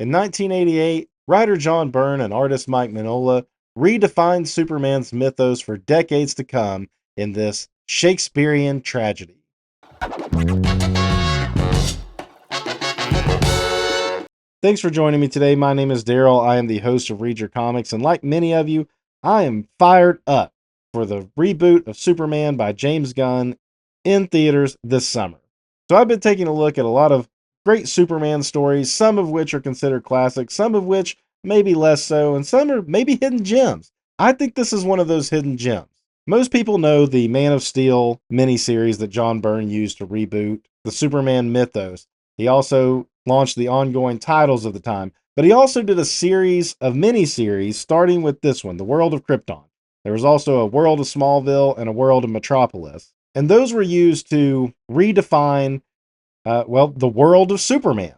In 1988, writer John Byrne and artist Mike Mignola redefined Superman's mythos for decades to come in this Shakespearean tragedy. Thanks for joining me today. My name is Daryl. I am the host of Read Your Comics, and like many of you, I am fired up for the reboot of Superman by James Gunn in theaters this summer. So I've been taking a look at a lot of great Superman stories, some of which are considered classics, some of which maybe less so, and some are maybe hidden gems. I think this is one of those hidden gems. Most people know the Man of Steel miniseries that John Byrne used to reboot the Superman mythos. He also launched the ongoing titles of the time, but he also did a series of miniseries starting with this one, The World of Krypton. There was also a World of Smallville and a World of Metropolis. And those were used to redefine, the world of Superman.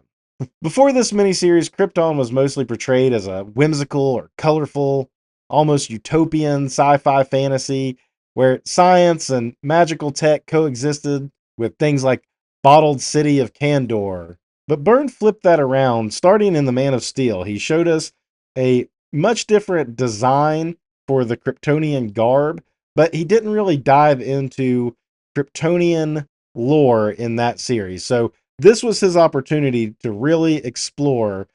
Before this miniseries, Krypton was mostly portrayed as a whimsical or colorful, almost utopian sci-fi fantasy where science and magical tech coexisted with things like bottled city of Kandor. But Byrne flipped that around, starting in The Man of Steel. He showed us a much different design for the Kryptonian garb, but he didn't really dive into Kryptonian lore in that series. So this was his opportunity to really explore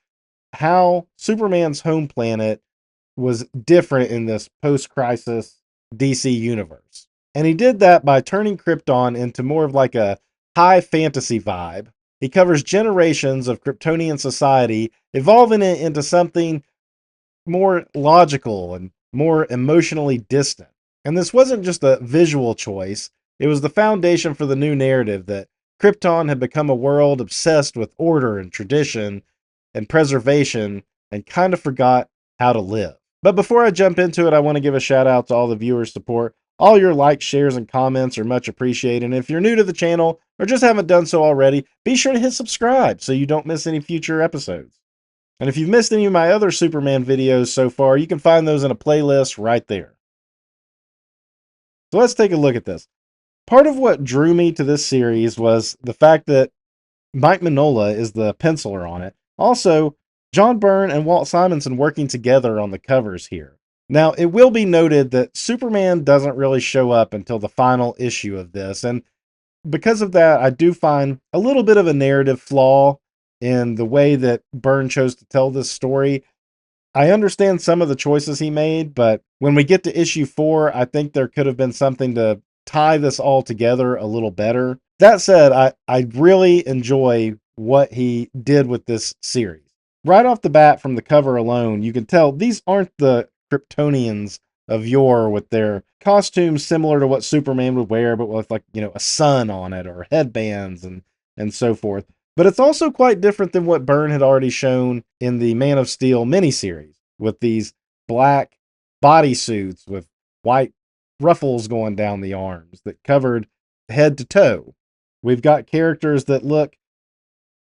how Superman's home planet was different in this post-crisis DC universe. And he did that by turning Krypton into more of like a high fantasy vibe. He covers generations of Kryptonian society, evolving it into something more logical and more emotionally distant. And this wasn't just a visual choice, it was the foundation for the new narrative that Krypton had become a world obsessed with order and tradition and preservation and kind of forgot how to live. But before I jump into it, I want to give a shout out to all the viewers' support. All your likes, shares, and comments are much appreciated. And if you're new to the channel or just haven't done so already, be sure to hit subscribe so you don't miss any future episodes. And if you've missed any of my other Superman videos so far, you can find those in a playlist right there. So let's take a look at this. Part of what drew me to this series was the fact that Mike Mignola is the penciler on it. Also, John Byrne and Walt Simonson working together on the covers here. Now, it will be noted that Superman doesn't really show up until the final issue of this, and because of that, I do find a little bit of a narrative flaw in the way that Byrne chose to tell this story. I understand some of the choices he made, but when we get to issue 4, I think there could have been something to tie this all together a little better. That said, I really enjoy what he did with this series. Right off the bat, from the cover alone, you can tell these aren't the Kryptonians of yore with their costumes similar to what Superman would wear, but with a sun on it or headbands and so forth. But it's also quite different than what Byrne had already shown in the Man of Steel miniseries with these black bodysuits with white ruffles going down the arms that covered head to toe. We've got characters that look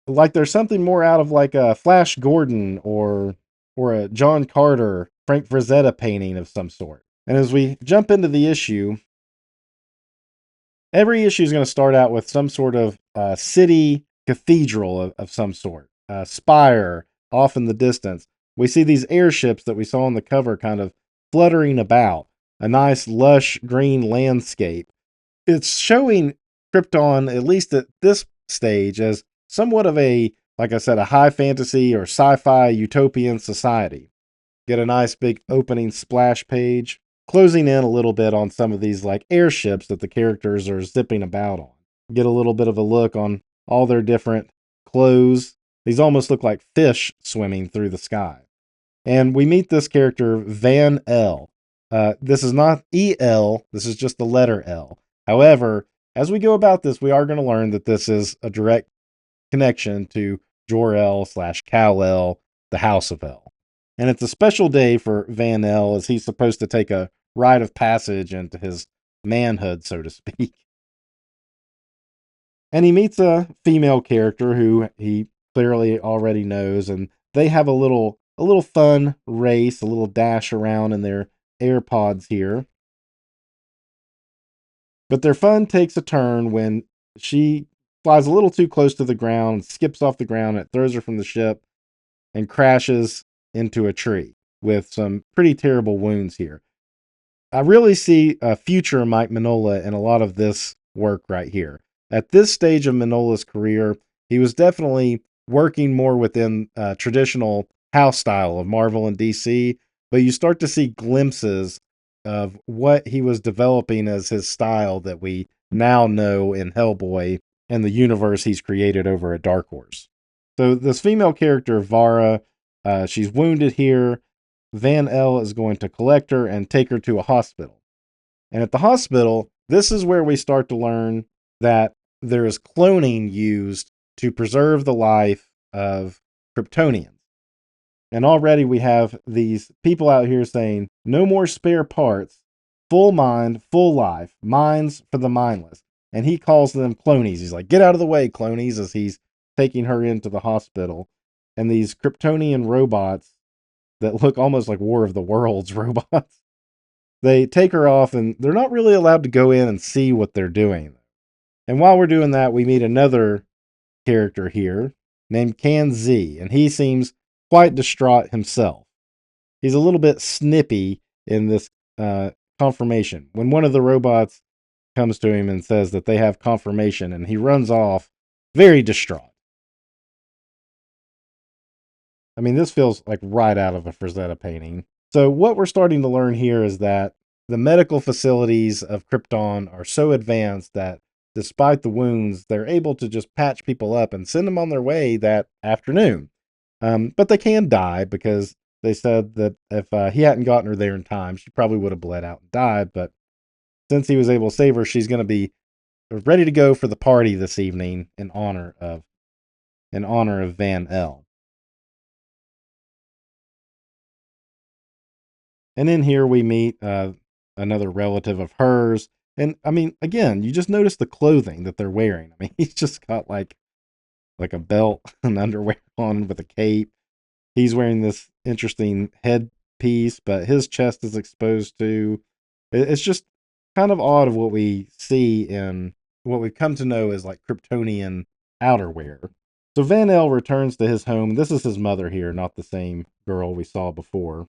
like there's something more out of like a Flash Gordon or a John Carter, Frank Frazetta painting of some sort. And as we jump into the issue, every issue is going to start out with some sort of city cathedral of some sort, spire off in the distance. We see these airships that we saw on the cover kind of fluttering about, a nice lush green landscape. It's showing Krypton, at least at this stage, as somewhat of a, like I said, a high fantasy or sci-fi utopian society. Get a nice big opening splash page, closing in a little bit on some of these like airships that the characters are zipping about on. Get a little bit of a look on all their different clothes. These almost look like fish swimming through the sky. And we meet this character, Van L. This is not EL, this is just the letter L. However, as we go about this, we are going to learn that this is a direct connection to Jor-El/Kal-El, the House of El. And it's a special day for Van L as he's supposed to take a rite of passage into his manhood, so to speak. And he meets a female character who he clearly already knows, and they have a little fun race, a little dash around in their AirPods here. But their fun takes a turn when she flies a little too close to the ground, skips off the ground, and it throws her from the ship. and crashes into a tree with some pretty terrible wounds here. I really see a future Mike Mignola in a lot of this work right here. At this stage of Mignola's career, he was definitely working more within traditional house style of Marvel and DC, but you start to see glimpses of what he was developing as his style that we now know in Hellboy and the universe he's created over at Dark Horse. So this female character, Vara, she's wounded here. Van L is going to collect her and take her to a hospital. And at the hospital, this is where we start to learn that there is cloning used to preserve the life of Kryptonians. And already we have these people out here saying, no more spare parts, full mind, full life, minds for the mindless. And he calls them clonies. He's like, get out of the way, clonies, as he's taking her into the hospital. And these Kryptonian robots that look almost like War of the Worlds robots, they take her off and they're not really allowed to go in and see what they're doing. And while we're doing that, we meet another character here named Can Z, and he seems quite distraught himself. He's a little bit snippy in this confirmation. When one of the robots comes to him and says that they have confirmation, and he runs off very distraught. I mean, this feels like right out of a Frazetta painting. So what we're starting to learn here is that the medical facilities of Krypton are so advanced that despite the wounds, they're able to just patch people up and send them on their way that afternoon. But they can die because they said that if he hadn't gotten her there in time, she probably would have bled out and died. But since he was able to save her, she's going to be ready to go for the party this evening in honor of Van L. And in here we meet another relative of hers. And I mean, again, you just notice the clothing that they're wearing. I mean, he's just got like a belt and underwear on with a cape. He's wearing this interesting headpiece, but his chest is exposed too. It's just kind of odd of what we see in what we've come to know as like Kryptonian outerwear. So Van L returns to his home. This is his mother here, not the same girl we saw before.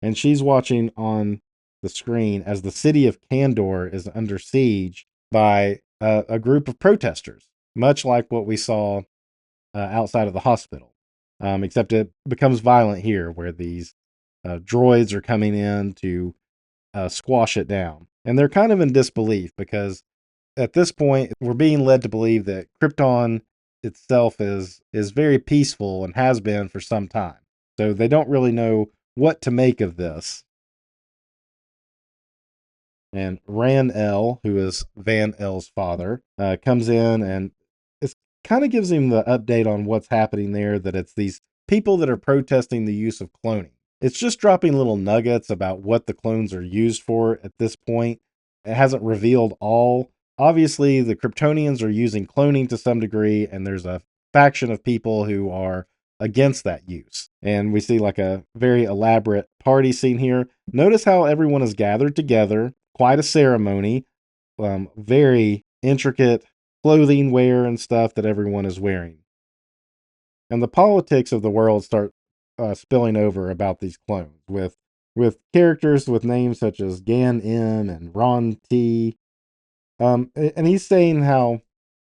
And she's watching on the screen as the city of Kandor is under siege by a group of protesters, much like what we saw outside of the hospital. Except it becomes violent here, where these droids are coming in to squash it down. And they're kind of in disbelief because at this point, we're being led to believe that Krypton itself is very peaceful and has been for some time. So they don't really know what to make of this. And Ran L, who is Van L's father, comes in and it kind of gives him the update on what's happening there, that it's these people that are protesting the use of cloning. It's just dropping little nuggets about what the clones are used for at this point. It hasn't revealed all. Obviously, the Kryptonians are using cloning to some degree, and there's a faction of people who are against that use. And we see like a very elaborate party scene here. Notice how everyone is gathered together, quite a ceremony, very intricate clothing wear and stuff that everyone is wearing. And the politics of the world start spilling over about these clones with characters with names such as Gan M and Ron T. And he's saying how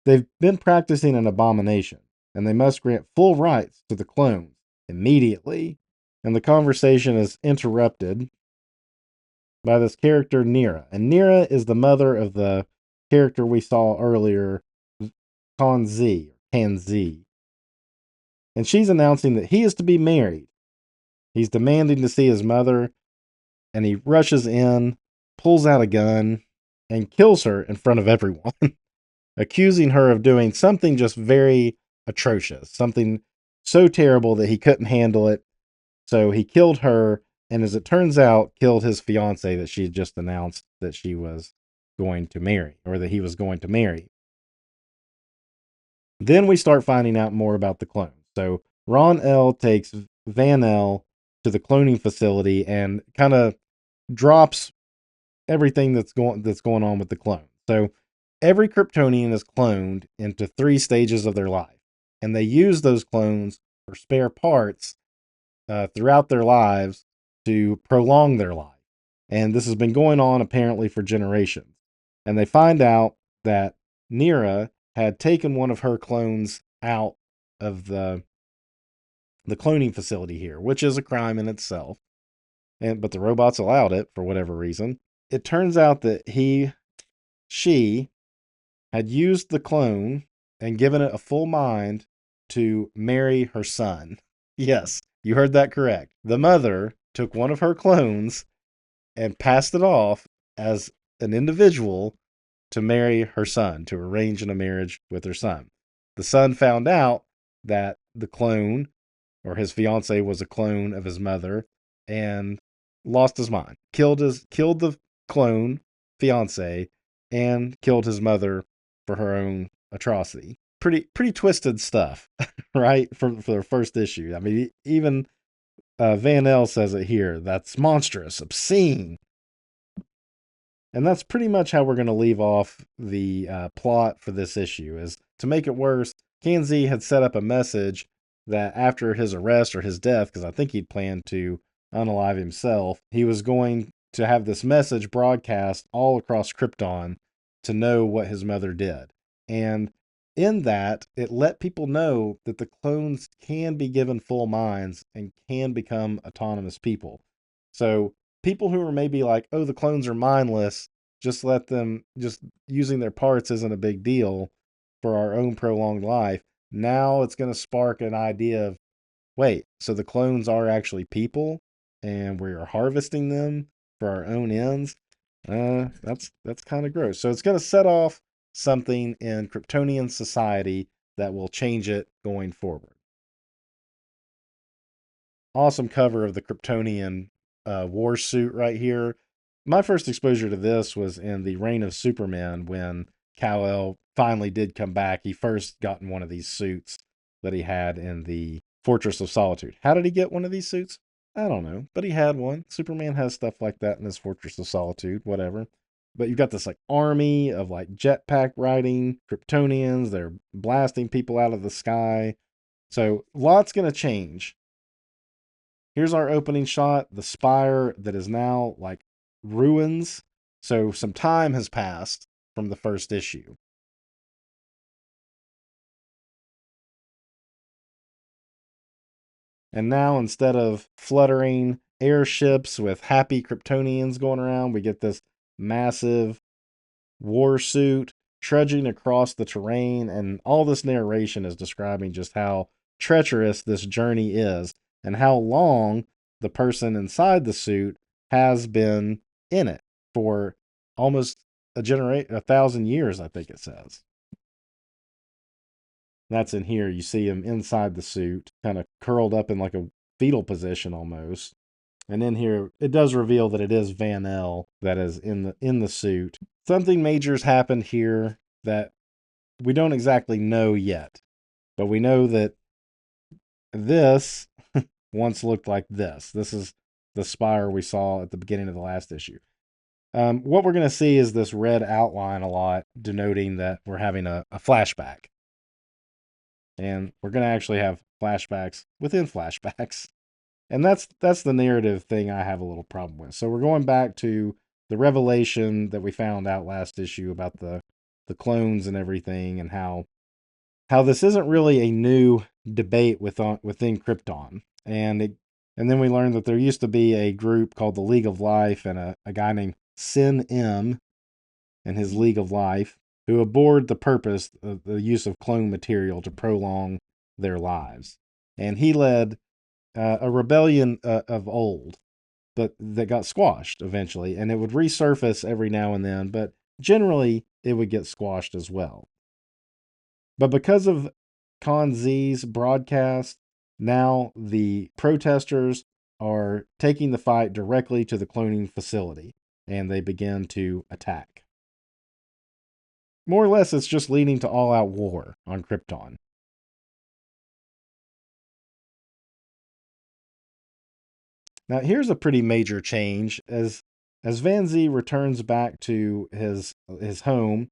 they've been practicing an abomination and they must grant full rights to the clones immediately. And the conversation is interrupted by this character, Nira. And Nira is the mother of the character we saw earlier, Kan Z. And she's announcing that he is to be married. He's demanding to see his mother, and he rushes in, pulls out a gun, and kills her in front of everyone, accusing her of doing something just very atrocious, something so terrible that he couldn't handle it. So he killed her, and as it turns out, killed his fiance that she had just announced that she was going to marry, or that he was going to marry. Then we start finding out more about the clones. So Ron L takes Van L to the cloning facility and kind of drops everything that's going on with the clone. So every Kryptonian is cloned into 3 stages of their life, and they use those clones or spare parts throughout their lives to prolong their life. And this has been going on apparently for generations. And they find out that Nira had taken one of her clones out of the cloning facility here, which is a crime in itself. But the robots allowed it for whatever reason. It turns out that she had used the clone and given it a full mind to marry her son. Yes, you heard that correct. The mother took one of her clones and passed it off as an individual to marry her son, to arrange in a marriage with her son. The son found out that the clone or his fiance was a clone of his mother and lost his mind. Killed the clone fiance and killed his mother for her own atrocity. Pretty twisted stuff, right? For the first issue. I mean, even Van L says it here. That's monstrous, obscene. And that's pretty much how we're going to leave off the plot for this issue. Is to make it worse, Kanzi had set up a message that after his arrest or his death, because I think he'd planned to unalive himself, he was going to have this message broadcast all across Krypton to know what his mother did. And in that, it let people know that the clones can be given full minds and can become autonomous people. So people who are maybe like, oh, the clones are mindless, just let them, just using their parts isn't a big deal for our own prolonged life. Now it's going to spark an idea of, wait, so the clones are actually people and we are harvesting them for our own ends. That's kind of gross. So it's going to set off something in Kryptonian society that will change it going forward. Awesome cover of the Kryptonian war suit right here. My first exposure to this was in the Reign of Superman when Kal-El finally did come back. He first got in one of these suits that he had in the Fortress of Solitude. How did he get one of these suits? I don't know, but he had one. Superman has stuff like that in his Fortress of Solitude, whatever. But you've got this like army of like jetpack riding Kryptonians. They're blasting people out of the sky. So lots going to change. Here's our opening shot, the spire that is now like ruins. So some time has passed from the first issue. And now instead of fluttering airships with happy Kryptonians going around, we get this massive war suit trudging across the terrain. And all this narration is describing just how treacherous this journey is and how long the person inside the suit has been in it for almost 1,000 years, I think it says. That's in here. You see him inside the suit, kind of curled up in like a fetal position almost. And in here, it does reveal that it is Van L that is in the suit. Something major's happened here that we don't exactly know yet, but we know that this once looked like this. This is the spire we saw at the beginning of the last issue. What we're going to see is this red outline a lot, denoting that we're having a flashback. And we're going to actually have flashbacks within flashbacks. And that's the narrative thing I have a little problem with. So we're going back to the revelation that we found out last issue about the clones and everything, and how this isn't really a new debate within Krypton. And then we learned that there used to be a group called the League of Life, and a guy named Sin M and his League of Life, who abhorred the purpose of the use of clone material to prolong their lives. And he led a rebellion of old, but that got squashed eventually, and it would resurface every now and then, but generally it would get squashed as well. But because of Con Z's broadcast, now the protesters are taking the fight directly to the cloning facility, and they begin to attack. More or less, it's just leading to all-out war on Krypton. Now, here's a pretty major change. As Van Z returns back to his home,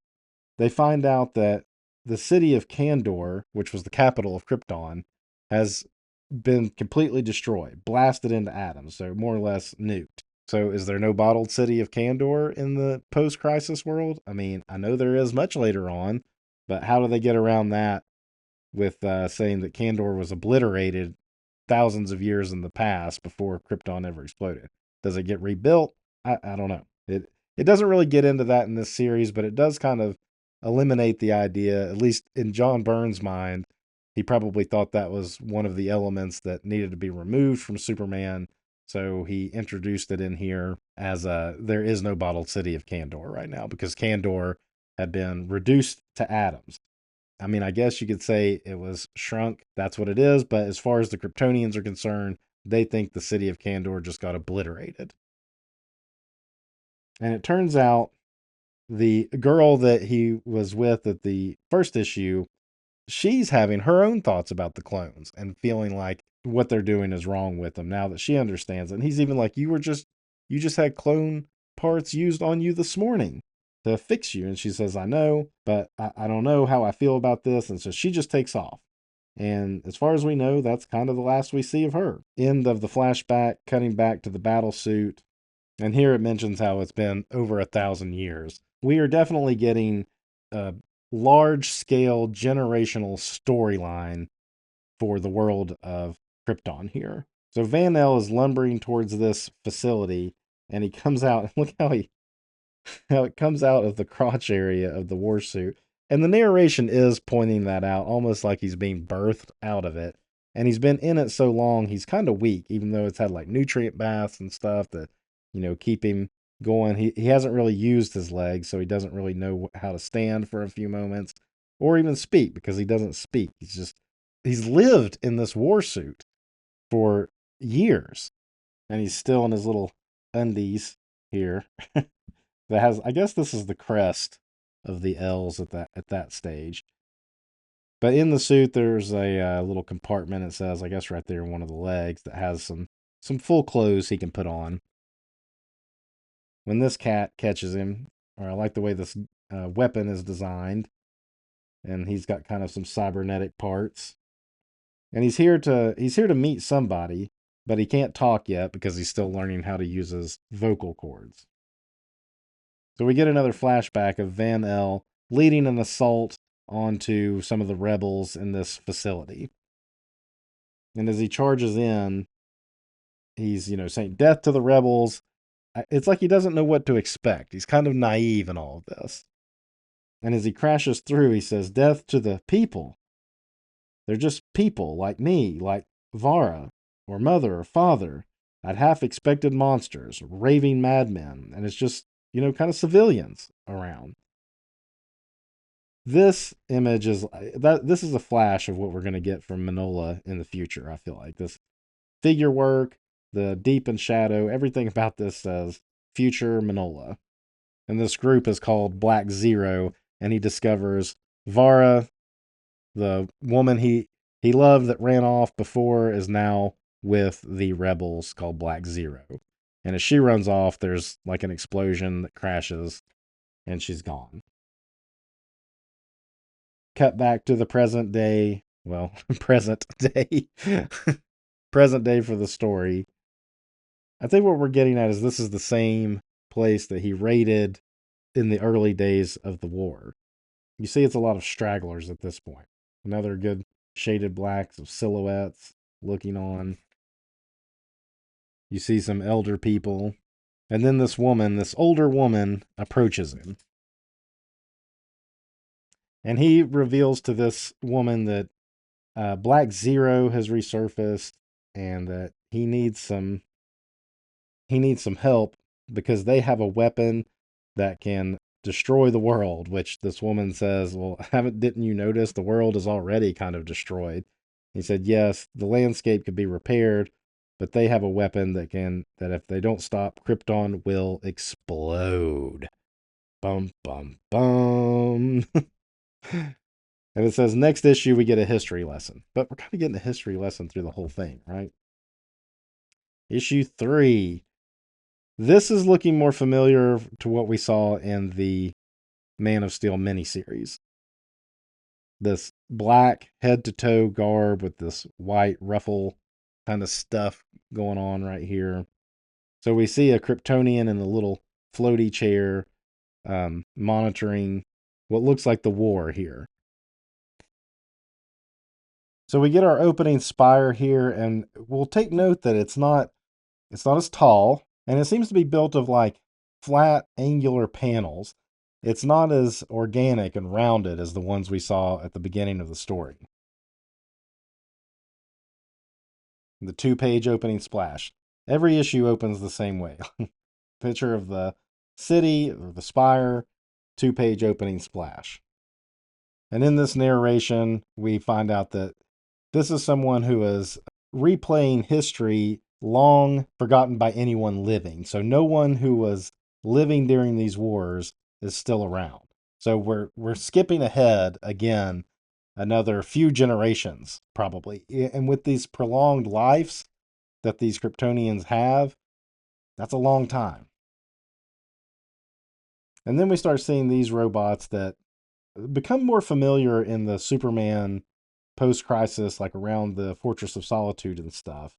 they find out that the city of Kandor, which was the capital of Krypton, has been completely destroyed, blasted into atoms, so more or less nuked. So is there no bottled city of Kandor in the post-crisis world? I mean, I know there is much later on, but how do they get around that with saying that Kandor was obliterated thousands of years in the past before Krypton ever exploded? Does it get rebuilt? I don't know. It doesn't really get into that in this series, but it does kind of eliminate the idea, at least in John Byrne's mind. He probably thought that was one of the elements that needed to be removed from Superman. So he introduced it in here as there is no bottled city of Kandor right now because Kandor had been reduced to atoms. I mean, I guess you could say it was shrunk. That's what it is. But as far as the Kryptonians are concerned, they think the city of Kandor just got obliterated. And it turns out the girl that he was with at the first issue, she's having her own thoughts about the clones and feeling like what they're doing is wrong with them now that she understands it. And he's even like, you just had clone parts used on you this morning to fix you. And she says, I know, but I don't know how I feel about this. And so she just takes off. And as far as we know, that's kind of the last we see of her. End of the flashback, cutting back to the battle suit. And here it mentions how it's been over 1,000 years. We are definitely getting a large scale generational storyline for the world of Krypton here. So Van El is lumbering towards this facility and he comes out. Look how it comes out of the crotch area of the war suit. And the narration is pointing that out, almost like he's being birthed out of it. And he's been in it so long, he's kind of weak, even though it's had like nutrient baths and stuff that, keep him going. He hasn't really used his legs, so he doesn't really know how to stand for a few moments or even speak because he doesn't speak. He's lived in this war suit for years and he's still in his little undies here. That has, I guess this is the crest of the L's at that stage. But in the suit, there's a little compartment. It says, I guess, right there in one of the legs that has some full clothes he can put on. When this cat catches him, or I like the way this weapon is designed, and he's got kind of some cybernetic parts, and he's here to meet somebody, but he can't talk yet because he's still learning how to use his vocal cords. So we get another flashback of Van El leading an assault onto some of the rebels in this facility. And as he charges in, he's, saying death to the rebels. It's like he doesn't know what to expect. He's kind of naive in all of this. And as he crashes through, he says, death to the people. They're just people like me, like Vara, or mother, or father. I'd half expected monsters, raving madmen, and it's just, kind of civilians around. This image is this is a flash of what we're going to get from Mignola in the future. I feel like this figure work, the deep and shadow, everything about this says future Mignola. And this group is called Black Zero, and he discovers Vara, the woman he loved that ran off before, is now with the rebels called Black Zero. And as she runs off, there's like an explosion that crashes, and she's gone. Cut back to the present day. Well, present day. Present day for the story. I think what we're getting at is this is the same place that he raided in the early days of the war. You see, it's a lot of stragglers at this point. Another good shaded blacks of silhouettes looking on. You see some elder people. And then this older woman, approaches him. And he reveals to this woman that Black Zero has resurfaced and that he needs some help because they have a weapon that can destroy the world, which this woman says, well, didn't you notice the world is already kind of destroyed? He said, yes, the landscape could be repaired, but they have a weapon that if they don't stop, Krypton will explode. Bum, bum, bum. And it says, next issue, we get a history lesson. But we're kind of getting a history lesson through the whole thing, right? Issue 3. This is looking more familiar to what we saw in the Man of Steel miniseries. this black head to toe garb with this white ruffle kind of stuff going on right here. So we see a Kryptonian in a little floaty chair, monitoring what looks like the war here. So we get our opening spire here, and we'll take note that it's not as tall, and it seems to be built of like flat angular panels. It's not as organic and rounded as the ones we saw at the beginning of the story. The 2-page opening splash. Every issue opens the same way. Picture of the city or the spire, 2-page opening splash. And in this narration, we find out that this is someone who is replaying history long forgotten by anyone living. So no one who was living during these wars is still around. So we're skipping ahead again another few generations probably. And with these prolonged lives that these Kryptonians have, that's a long time. And then we start seeing these robots that become more familiar in the Superman post-crisis, like around the Fortress of Solitude and stuff.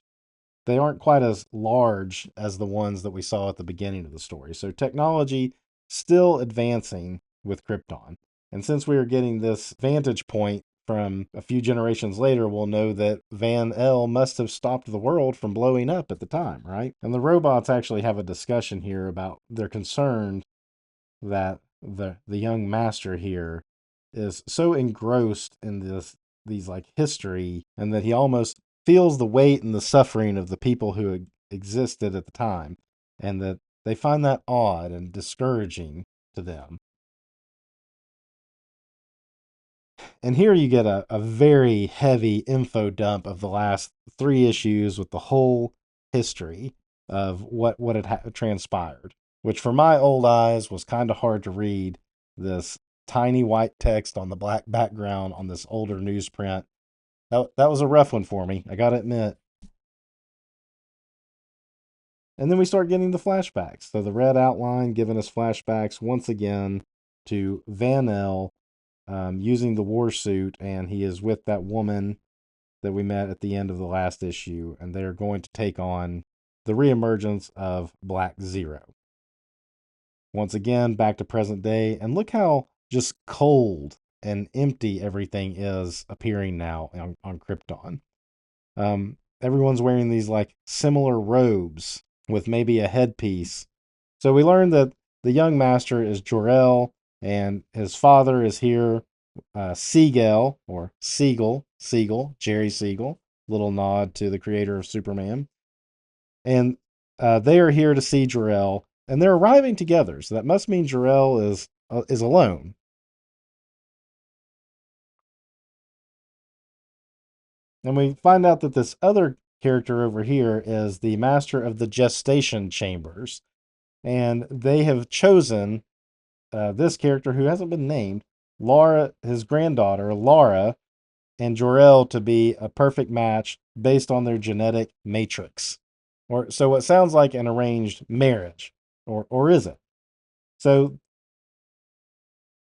They aren't quite as large as the ones that we saw at the beginning of the story. So technology still advancing with Krypton. And since we are getting this vantage point from a few generations later, we'll know that Van L must have stopped the world from blowing up at the time, right? And the robots actually have a discussion here about they're concerned that the young master here is so engrossed in these like history, and that he almost feels the weight and the suffering of the people who existed at the time, and that they find that odd and discouraging to them. And here you get a very heavy info dump of the last 3 issues with the whole history of what had transpired, which for my old eyes was kind of hard to read. This tiny white text on the black background on this older newsprint. That was a rough one for me, I gotta admit. And then we start getting the flashbacks. So the red outline giving us flashbacks once again to Van L, using the war suit, and he is with that woman that we met at the end of the last issue, and they are going to take on the reemergence of Black Zero. Once again, back to present day, and look how just cold and empty everything is appearing now on Krypton. Everyone's wearing these like similar robes with maybe a headpiece. So we learned that the young master is Jor-El, and his father is here, Siegel, or Siegel, Jerry Siegel, little nod to the creator of Superman. And they are here to see Jor-El, and they're arriving together. So that must mean Jor-El is alone. And we find out that this other character over here is the master of the gestation chambers. And they have chosen this character who hasn't been named, Laura, his granddaughter, Laura, and Jor-El to be a perfect match based on their genetic matrix. Or so it sounds like an arranged marriage, or is it? So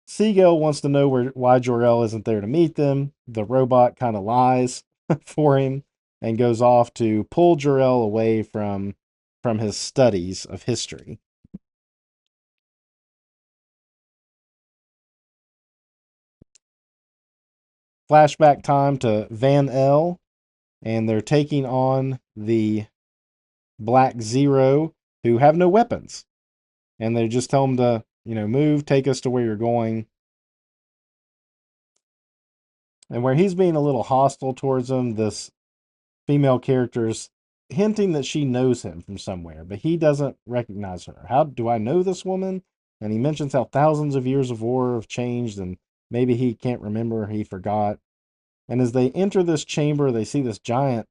Siegel wants to know why Jor-El isn't there to meet them. The robot kind of lies for him and goes off to pull Jor-El away from his studies of history. Flashback time to Van L, and they're taking on the Black Zero, who have no weapons. And they just tell him to, move, take us to where you're going. And where he's being a little hostile towards them, this female character's hinting that she knows him from somewhere, but he doesn't recognize her. How do I know this woman? And he mentions how thousands of years of war have changed, and maybe he can't remember, he forgot. And as they enter this chamber, they see this giant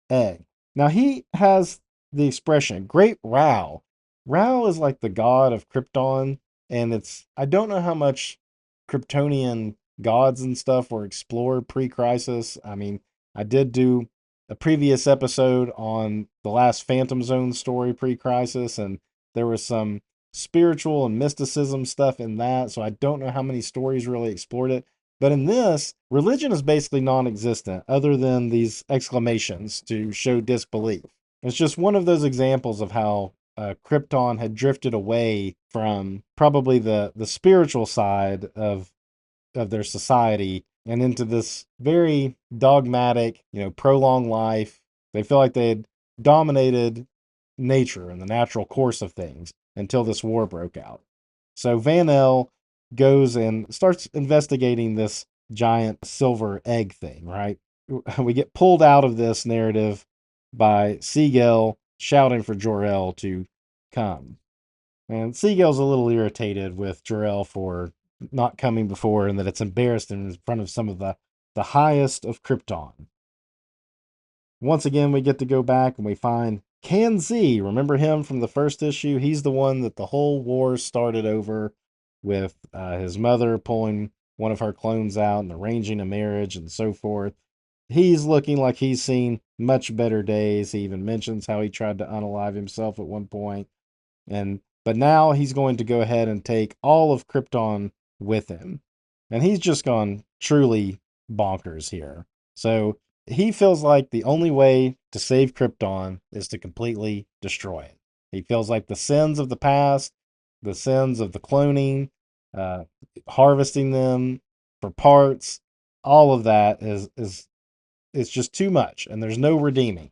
egg. Now he has the expression "Great Rao." Rao is like the god of Krypton, and I don't know how much Kryptonian gods and stuff were explored pre-crisis. I mean, I did do a previous episode on the last Phantom Zone story pre-crisis, and there was some spiritual and mysticism stuff in that, so I don't know how many stories really explored it. But in this, religion is basically non existent other than these exclamations to show disbelief. It's just one of those examples of how Krypton had drifted away from probably the spiritual side of their society and into this very dogmatic, prolonged life. They feel like they had dominated nature and the natural course of things until this war broke out. So Van El goes and starts investigating this giant silver egg thing, right? We get pulled out of this narrative by Siegel shouting for Jor-El to come. And Siegel's a little irritated with Jor-El for not coming before and that it's embarrassed in front of some of the highest of Krypton. Once again, we get to go back and we find Kanzi. Remember him from the first issue? He's the one that the whole war started over with his mother pulling one of her clones out and arranging a marriage and so forth. He's looking like he's seen much better days. He even mentions how he tried to unalive himself at one point. But now he's going to go ahead and take all of Krypton with him. And he's just gone truly bonkers here. So he feels like the only way to save Krypton is to completely destroy it. He feels like the sins of the past, the sins of the cloning, uh, harvesting them for parts, all of that is it's just too much, and there's no redeeming.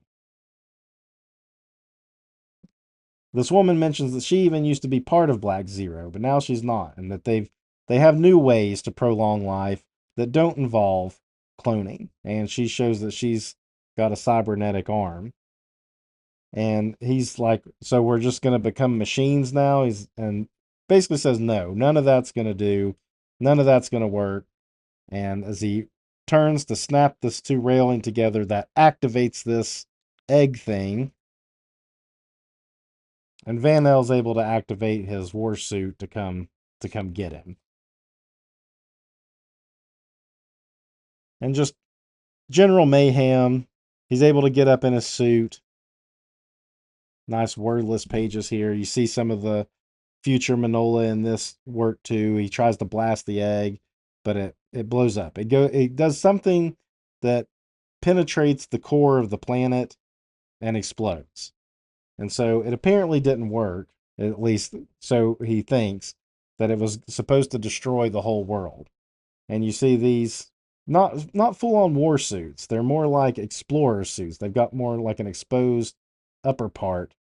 This woman mentions that she even used to be part of Black Zero, but now she's not, and that they have new ways to prolong life that don't involve cloning. And she shows that she's got a cybernetic arm. And he's like, so we're just gonna become machines now? And basically says no, none of that's gonna do, none of that's gonna work. And as he turns to snap this two railing together, that activates this egg thing, and Van El's able to activate his war suit to come get him. And just general mayhem. He's able to get up in his suit. Nice wordless pages here. You see some of the future Mignola in this work too. He tries to blast the egg, but it blows up. It does something that penetrates the core of the planet and explodes. And so it apparently didn't work, at least so he thinks, that it was supposed to destroy the whole world. And you see these not full on war suits. They're more like explorer suits. They've got more like an exposed upper part.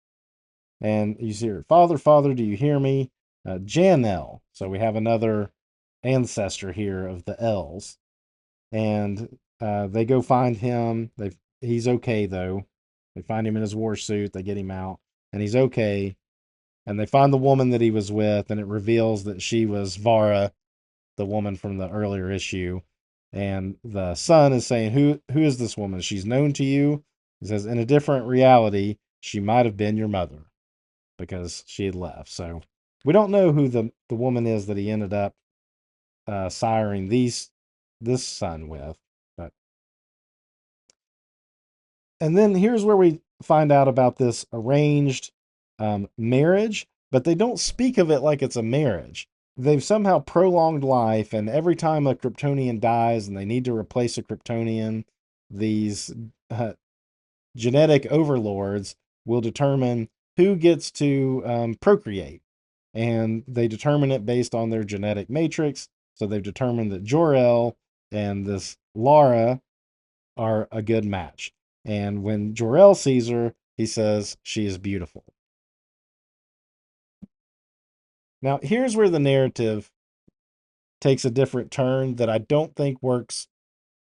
And you see her, Father, Father, do you hear me? Janel. So we have another ancestor here of the L's. And they go find him. He's okay though. They find him in his war suit. They get him out, and he's okay. And they find the woman that he was with, and it reveals that she was Vara, the woman from the earlier issue. And the son is saying, "Who is this woman? She's known to you." He says, "In a different reality, she might have been your mother, because she had left." So we don't know who the woman is that he ended up siring this son with. But and then here's where we find out about this arranged marriage, but they don't speak of it like it's a marriage. They've somehow prolonged life, and every time a Kryptonian dies and they need to replace a Kryptonian, these uh, genetic overlords will determine who gets to procreate. And they determine it based on their genetic matrix. So they've determined that Jor-El and this Lara are a good match. And when Jor-El sees her, he says she is beautiful. Now, here's where the narrative takes a different turn that I don't think works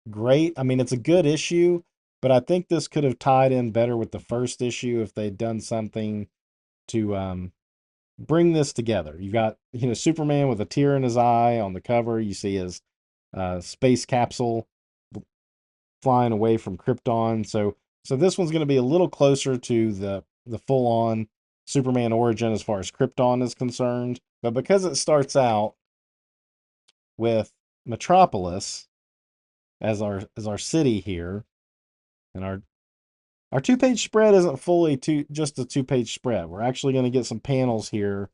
great. I mean, it's a good issue, but I think this could have tied in better with the first issue if they'd done something to bring this together. You've got, Superman with a tear in his eye on the cover. You see his space capsule flying away from Krypton. So this one's going to be a little closer to the full on Superman origin as far as Krypton is concerned. But because it starts out with Metropolis as our city here, and our two-page spread isn't fully just a two-page spread. We're actually going to get some panels here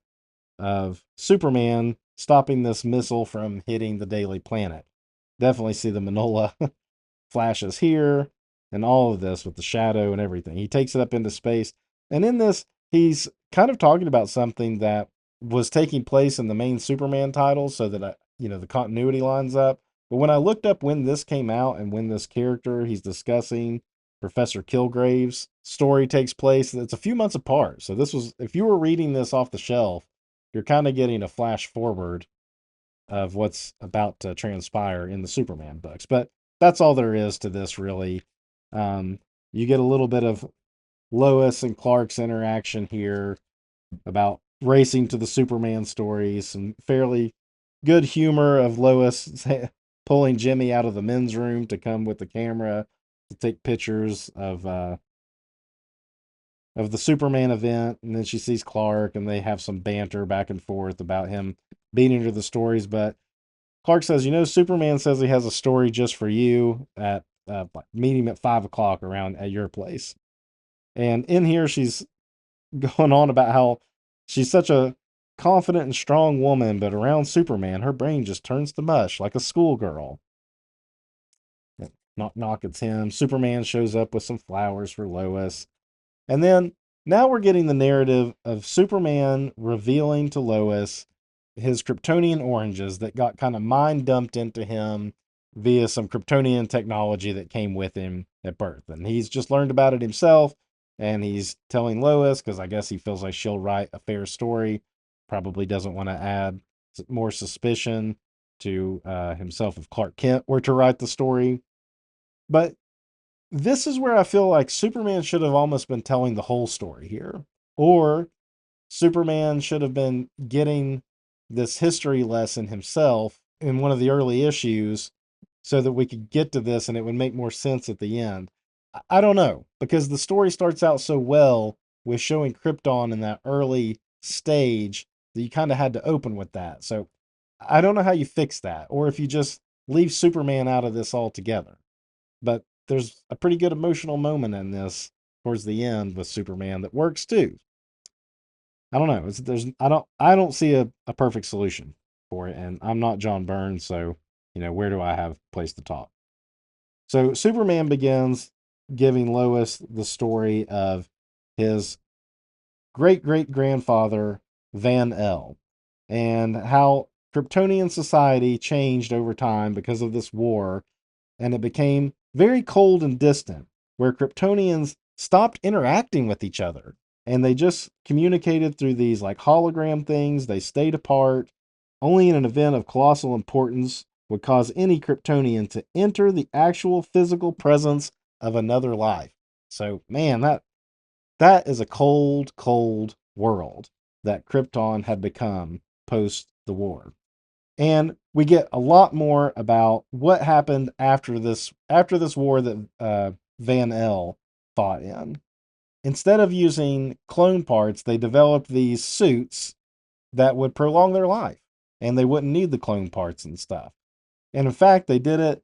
of Superman stopping this missile from hitting the Daily Planet. definitely see the Mignola flashes here and all of this with the shadow and everything. He takes it up into space. And in this, he's kind of talking about something that was taking place in the main Superman title so that, the continuity lines up. But when I looked up when this came out and when this character he's discussing, Professor Kilgrave's story takes place, it's a few months apart. So this was, if you were reading this off the shelf, you're kind of getting a flash forward of what's about to transpire in the Superman books. But that's all there is to this, really. You get a little bit of Lois and Clark's interaction here about racing to the Superman stories, some fairly good humor of Lois pulling Jimmy out of the men's room to come with the camera to take pictures of the Superman event, and then she sees Clark, and they have some banter back and forth about him beating her the stories. But Clark says, Superman says he has a story just for you at meet him at 5 o'clock around at your place. And in here, she's going on about how she's such a confident and strong woman, but around Superman, her brain just turns to mush like a schoolgirl. Knock, knock, it's him. Superman shows up with some flowers for Lois. And then now we're getting the narrative of Superman revealing to Lois his Kryptonian oranges that got kind of mind dumped into him via some Kryptonian technology that came with him at birth. And he's just learned about it himself. And he's telling Lois, because I guess he feels like she'll write a fair story. Probably doesn't want to add more suspicion to himself if Clark Kent were to write the story. But this is where I feel like Superman should have almost been telling the whole story here. Or Superman should have been getting this history lesson himself in one of the early issues so that we could get to this and it would make more sense at the end. I don't know, because the story starts out so well with showing Krypton in that early stage that you kind of had to open with that. So I don't know how you fix that, or if you just leave Superman out of this altogether. But there's a pretty good emotional moment in this towards the end with Superman that works too. I don't know. I don't see a perfect solution for it, and I'm not John Byrne, so where do I have place to talk? So Superman begins giving Lois the story of his great great grandfather Van El and how Kryptonian society changed over time because of this war, and it became very cold and distant, where Kryptonians stopped interacting with each other and they just communicated through these like hologram things. They stayed apart. Only in an event of colossal importance would cause any Kryptonian to enter the actual physical presence of another life. So, man, that is a cold, cold world that Krypton had become post the war. And we get a lot more about what happened after this war that Van El fought in. Instead of using clone parts, they developed these suits that would prolong their life, and they wouldn't need the clone parts and stuff. And in fact, they did it.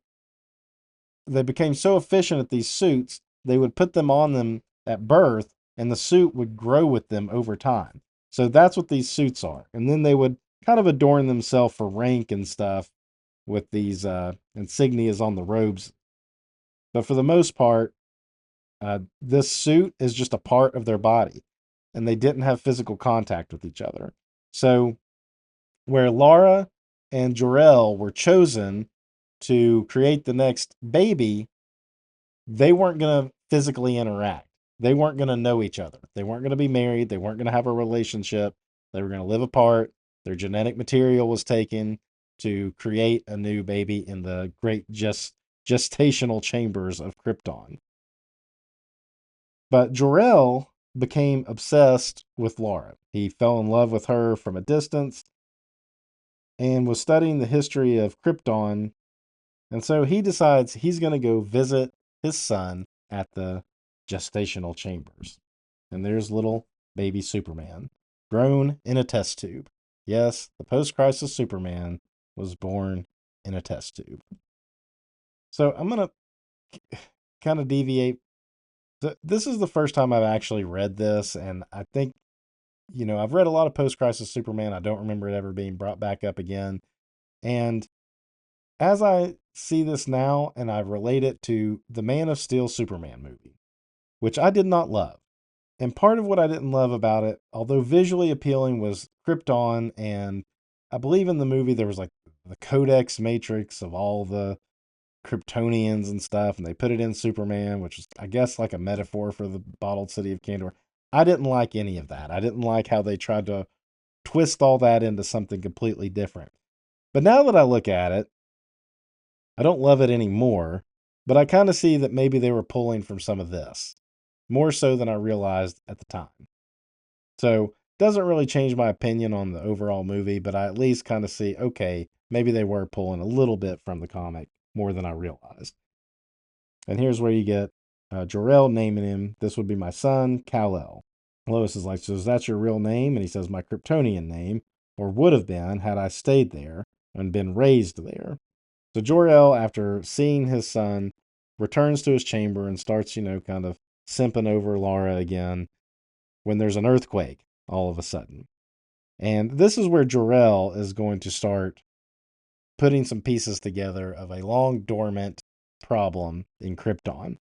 They became so efficient at these suits, they would put them on them at birth, and the suit would grow with them over time. So that's what these suits are. And then they would kind of adorn themselves for rank and stuff with these insignias on the robes. But for the most part, this suit is just a part of their body, and they didn't have physical contact with each other. So where Lara and Jor-El were chosen to create the next baby, they weren't going to physically interact. They weren't going to know each other. They weren't going to be married. They weren't going to have a relationship. They were going to live apart. Their genetic material was taken to create a new baby in the great gestational chambers of Krypton. But Jor-El became obsessed with Lara. He fell in love with her from a distance and was studying the history of Krypton. And so he decides he's going to go visit his son at the gestational chambers. And there's little baby Superman, grown in a test tube. Yes, the post crisis Superman was born in a test tube. So I'm going to kind of deviate. This is the first time I've actually read this. And I think, I've read a lot of post crisis Superman. I don't remember it ever being brought back up again. And as I see this now and I relate it to the Man of Steel Superman movie, which I did not love. And part of what I didn't love about it, although visually appealing, was Krypton. And I believe in the movie there was like the Codex Matrix of all the Kryptonians and stuff, and they put it in Superman, which was, I guess, like a metaphor for the bottled city of Kandor. I didn't like any of that. I didn't like how they tried to twist all that into something completely different. But now that I look at it, I don't love it anymore, but I kind of see that maybe they were pulling from some of this, more so than I realized at the time. So, doesn't really change my opinion on the overall movie, but I at least kind of see, okay, maybe they were pulling a little bit from the comic more than I realized. And here's where you get Jor-El naming him. This would be my son, Kal-El. Lois is like, so is that your real name? And he says, my Kryptonian name, or would have been had I stayed there and been raised there. So Jor-El, after seeing his son, returns to his chamber and starts, kind of simping over Lara again when there's an earthquake all of a sudden. And this is where Jor-El is going to start putting some pieces together of a long dormant problem in Krypton.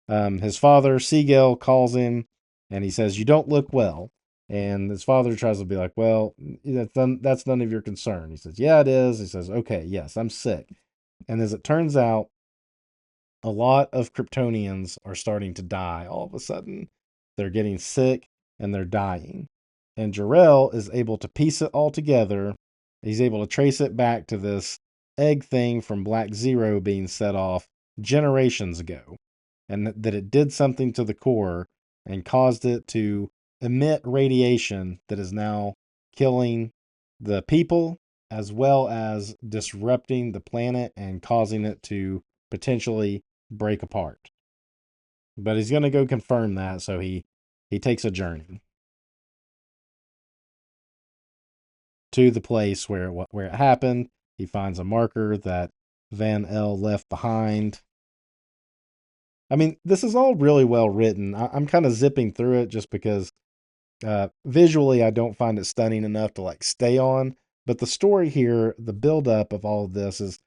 His father, Siegel, calls him and he says, you don't look well. And his father tries to be like, well, that's none of your concern. He says, yeah, it is. He says, okay, yes, I'm sick. And as it turns out, a lot of Kryptonians are starting to die all of a sudden. They're getting sick and they're dying. And Jor-El is able to piece it all together. He's able to trace it back to this egg thing from Black Zero being set off generations ago. And that it did something to the core and caused it to emit radiation that is now killing the people as well as disrupting the planet and causing it to potentially break apart. But he's going to go confirm that, so he takes a journey to the place where it happened. He finds a marker that Van El left behind. I mean, this is all really well written. I'm kind of zipping through it just because visually I don't find it stunning enough to like stay on. But the story here, the build up of all of this is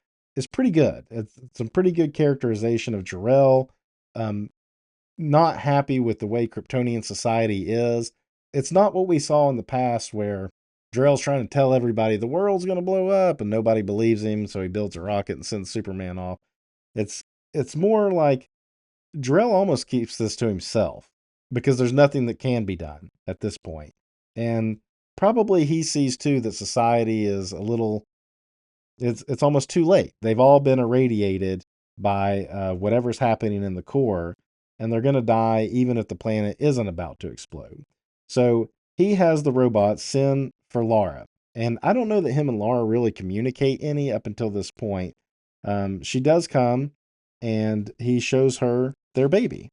pretty good. It's some pretty good characterization of Jor-El. Not happy with the way Kryptonian society is. It's not what we saw in the past where Jor-El's trying to tell everybody the world's going to blow up and nobody believes him, so he builds a rocket and sends Superman off. It's more like Jor-El almost keeps this to himself because there's nothing that can be done at this point. And probably he sees too that society is a little it's almost too late. They've all been irradiated by whatever's happening in the core, and they're going to die even if the planet isn't about to explode. So he has the robots send for Lara. And I don't know that him and Lara really communicate any up until this point. She does come, and he shows her their baby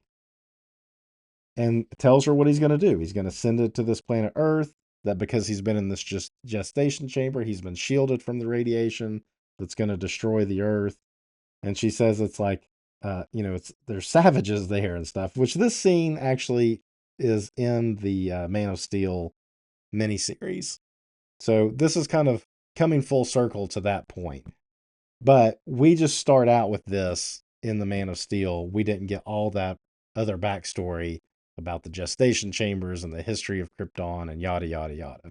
and tells her what he's going to do. He's going to send it to this planet Earth, that because he's been in this gestation chamber, he's been shielded from the radiation that's going to destroy the Earth. And she says it's like, there's savages there and stuff, which this scene actually is in the Man of Steel miniseries. So this is kind of coming full circle to that point. But we just start out with this in the Man of Steel. We didn't get all that other backstory about the gestation chambers and the history of Krypton and yada, yada, yada.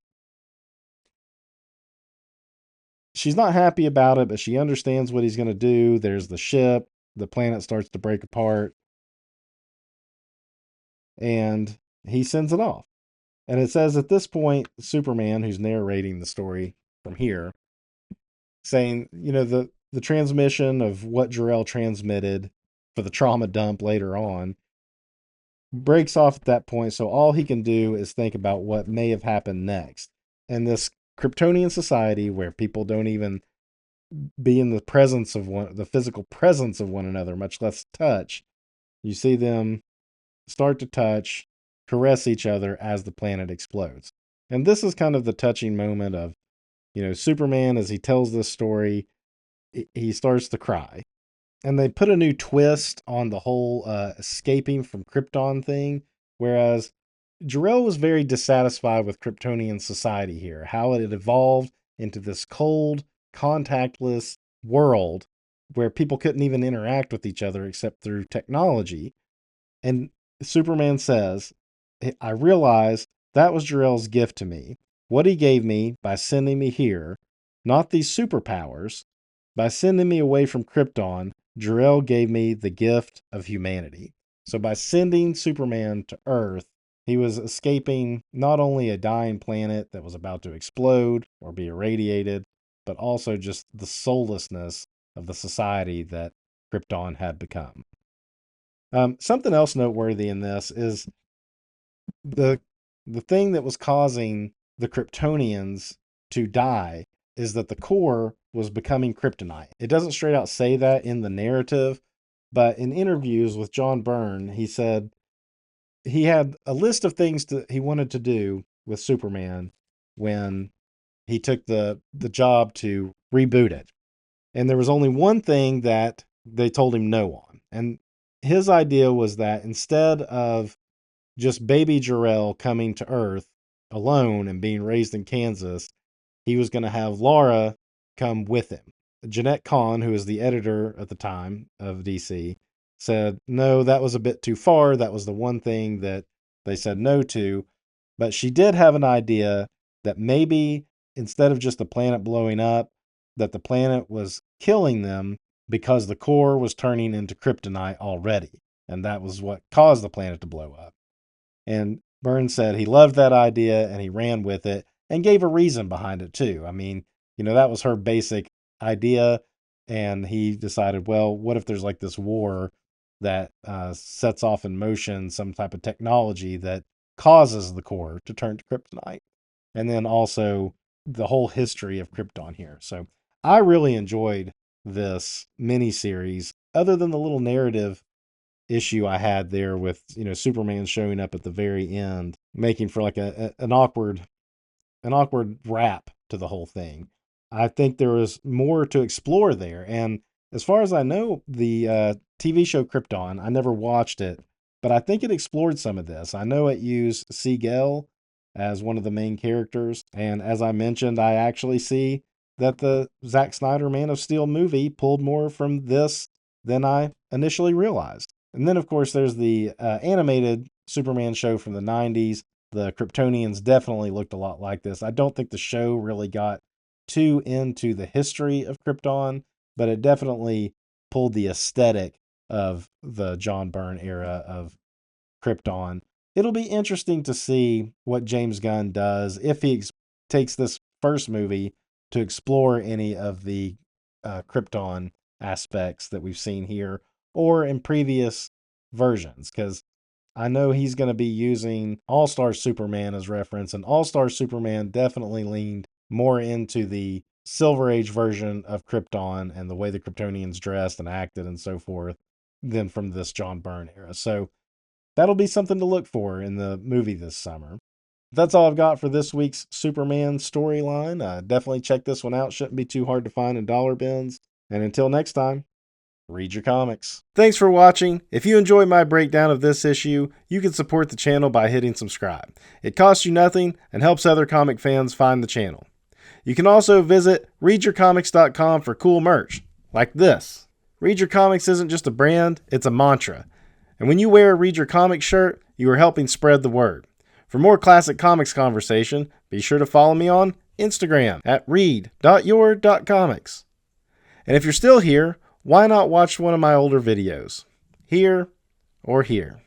She's not happy about it, but she understands what he's going to do. There's the ship. The planet starts to break apart. And he sends it off. And it says at this point, Superman, who's narrating the story from here, saying, the transmission of what Jor-El transmitted for the trauma dump later on breaks off at that point. So all he can do is think about what may have happened next. And this Kryptonian society where people don't even be in the presence of the physical presence of one another, much less touch. You see them start to touch, caress each other as the planet explodes. And this is kind of the touching moment of, Superman, as he tells this story, he starts to cry. And they put a new twist on the whole escaping from Krypton thing, whereas Jor-El was very dissatisfied with Kryptonian society here, how it had evolved into this cold, contactless world where people couldn't even interact with each other except through technology. And Superman says, I realized that was Jor-El's gift to me. What he gave me by sending me here, not these superpowers. By sending me away from Krypton, Jor-El gave me the gift of humanity. So by sending Superman to Earth, he was escaping not only a dying planet that was about to explode or be irradiated, but also just the soullessness of the society that Krypton had become. Something else noteworthy in this is the thing that was causing the Kryptonians to die is that the core was becoming kryptonite. It doesn't straight out say that in the narrative, but in interviews with John Byrne, he said he had a list of things he wanted to do with Superman when he took the job to reboot it. And there was only one thing that they told him no on. And his idea was that instead of just baby Jor-El coming to Earth alone and being raised in Kansas, he was going to have Laura come with him. Jeanette Kahn, who was the editor at the time of DC, said, no, that was a bit too far. That was the one thing that they said no to. But she did have an idea that maybe instead of just the planet blowing up, that the planet was killing them because the core was turning into kryptonite already. And that was what caused the planet to blow up. And Byrne said he loved that idea and he ran with it and gave a reason behind it too. I mean, that was her basic idea. And he decided, well, what if there's like this war that sets off in motion some type of technology that causes the core to turn to kryptonite? And then also the whole history of Krypton here. So I really enjoyed this miniseries, other than the little narrative issue I had there with, Superman showing up at the very end, making for like an awkward wrap to the whole thing. I think there was more to explore there. And as far as I know, the TV show Krypton, I never watched it, but I think it explored some of this. I know it used Siegel as one of the main characters. And as I mentioned, I actually see that the Zack Snyder Man of Steel movie pulled more from this than I initially realized. And then, of course, there's the animated Superman show from the 90s. The Kryptonians definitely looked a lot like this. I don't think the show really got too into the history of Krypton, but it definitely pulled the aesthetic of the John Byrne era of Krypton. It'll be interesting to see what James Gunn does if he takes this first movie to explore any of the Krypton aspects that we've seen here or in previous versions, because I know he's going to be using All-Star Superman as reference, and All-Star Superman definitely leaned more into the Silver Age version of Krypton and the way the Kryptonians dressed and acted and so forth than from this John Byrne era. So that'll be something to look for in the movie this summer. That's all I've got for this week's Superman storyline. Definitely check this one out. Shouldn't be too hard to find in dollar bins. And until next time, read your comics. Thanks for watching. If you enjoyed my breakdown of this issue, you can support the channel by hitting subscribe. It costs you nothing and helps other comic fans find the channel. You can also visit readyourcomics.com for cool merch, like this. Read Your Comics isn't just a brand, it's a mantra. And when you wear a Read Your Comics shirt, you are helping spread the word. For more classic comics conversation, be sure to follow me on Instagram at read.your.comics. And if you're still here, why not watch one of my older videos? Here or here.